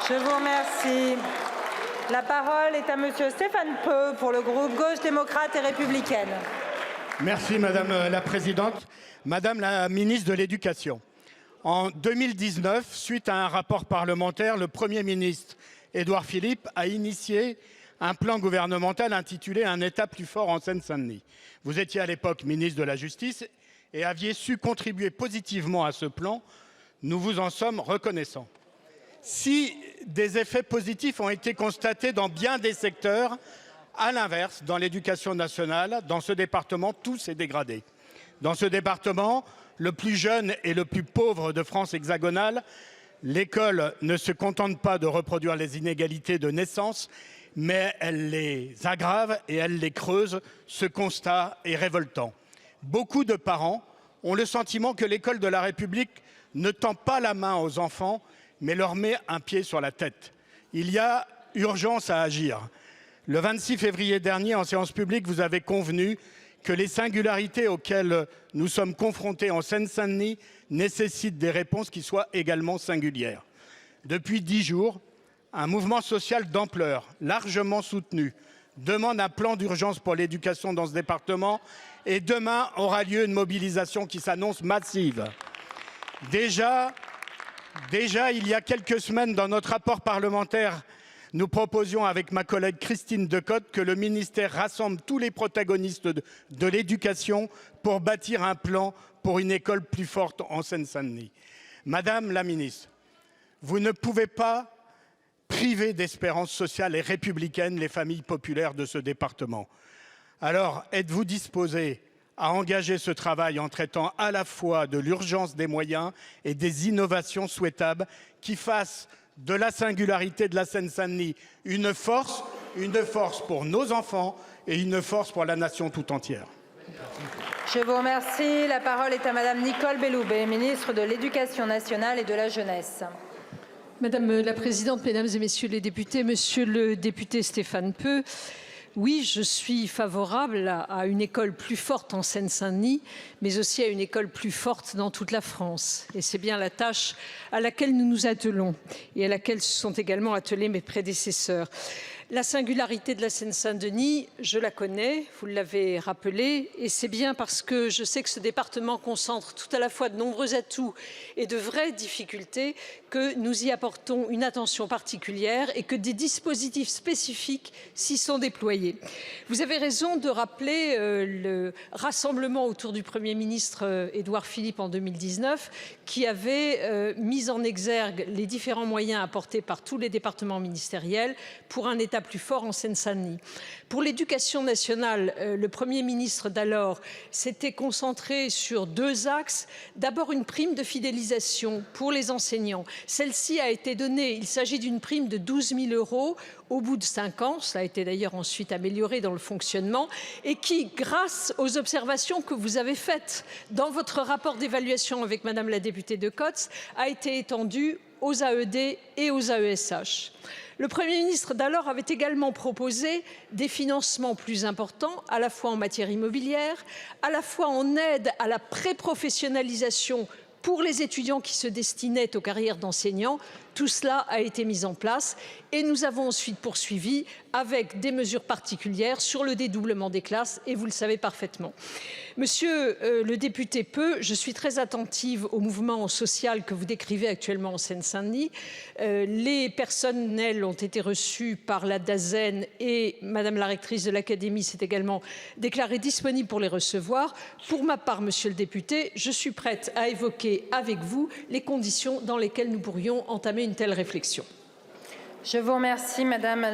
Je vous remercie. La parole est à monsieur Stéphane Peu pour le groupe Gauche démocrate et républicaine. Merci Madame la Présidente. Madame la Ministre de l'Éducation, en 2019, suite à un rapport parlementaire, le Premier ministre Édouard Philippe a initié un plan gouvernemental intitulé « Un État plus fort en Seine-Saint-Denis ». Vous étiez à l'époque ministre de la Justice et aviez su contribuer positivement à ce plan. Nous vous en sommes reconnaissants. Si des effets positifs ont été constatés dans bien des secteurs, à l'inverse, dans l'éducation nationale, dans ce département, tout s'est dégradé. Dans ce département, le plus jeune et le plus pauvre de France hexagonale, l'école ne se contente pas de reproduire les inégalités de naissance, mais elle les aggrave et elle les creuse. Ce constat est révoltant. Beaucoup de parents ont le sentiment que l'école de la République ne tend pas la main aux enfants, mais leur met un pied sur la tête. Il y a urgence à agir. Le 26 février dernier, en séance publique, vous avez convenu que les singularités auxquelles nous sommes confrontés en Seine-Saint-Denis nécessitent des réponses qui soient également singulières. Depuis 10 jours, un mouvement social d'ampleur, largement soutenu, demande un plan d'urgence pour l'éducation dans ce département et demain aura lieu une mobilisation qui s'annonce massive. Déjà, il y a quelques semaines, dans notre rapport parlementaire, nous proposions avec ma collègue Christine Decotte que le ministère rassemble tous les protagonistes de l'éducation pour bâtir un plan pour une école plus forte en Seine-Saint-Denis. Madame la ministre, vous ne pouvez pas priver d'espérance sociale et républicaine les familles populaires de ce département. Alors, êtes-vous disposée à engager ce travail en traitant à la fois de l'urgence des moyens et des innovations souhaitables qui fassent de la singularité de la Seine-Saint-Denis une force pour nos enfants et une force pour la nation tout entière. Je vous remercie. La parole est à madame Nicole Belloubet, ministre de l'Éducation nationale et de la jeunesse. Madame la Présidente, Mesdames et Messieurs les députés, Monsieur le député Stéphane Peu, oui, je suis favorable à une école plus forte en Seine-Saint-Denis, mais aussi à une école plus forte dans toute la France. Et c'est bien la tâche à laquelle nous nous attelons et à laquelle se sont également attelés mes prédécesseurs. La singularité de la Seine-Saint-Denis, je la connais, vous l'avez rappelé, et c'est bien parce que je sais que ce département concentre tout à la fois de nombreux atouts et de vraies difficultés que nous y apportons une attention particulière et que des dispositifs spécifiques s'y sont déployés. Vous avez raison de rappeler le rassemblement autour du Premier ministre Édouard Philippe en 2019 qui avait mis en exergue les différents moyens apportés par tous les départements ministériels pour un État plus fort en Seine-Saint-Denis. Pour l'éducation nationale, le Premier ministre d'alors s'était concentré sur 2 axes. D'abord, une prime de fidélisation pour les enseignants. Celle-ci a été donnée, il s'agit d'une prime de 12 000 € au bout de 5 ans. Ça a été d'ailleurs ensuite amélioré dans le fonctionnement et qui, grâce aux observations que vous avez faites dans votre rapport d'évaluation avec Madame la députée Decotte, a été étendue aux AED et aux AESH. Le Premier ministre d'alors avait également proposé des financements plus importants, à la fois en matière immobilière, à la fois en aide à la pré-professionnalisation pour les étudiants qui se destinaient aux carrières d'enseignants. Tout cela a été mis en place et nous avons ensuite poursuivi avec des mesures particulières sur le dédoublement des classes et vous le savez parfaitement. Monsieur le député Peu, je suis très attentive au mouvement social que vous décrivez actuellement en Seine-Saint-Denis. Les personnels ont été reçus par la DAZEN et Madame la rectrice de l'Académie s'est également déclarée disponible pour les recevoir. Pour ma part, monsieur le député, je suis prête à évoquer avec vous les conditions dans lesquelles nous pourrions entamer une telle réflexion. Je vous remercie, madame la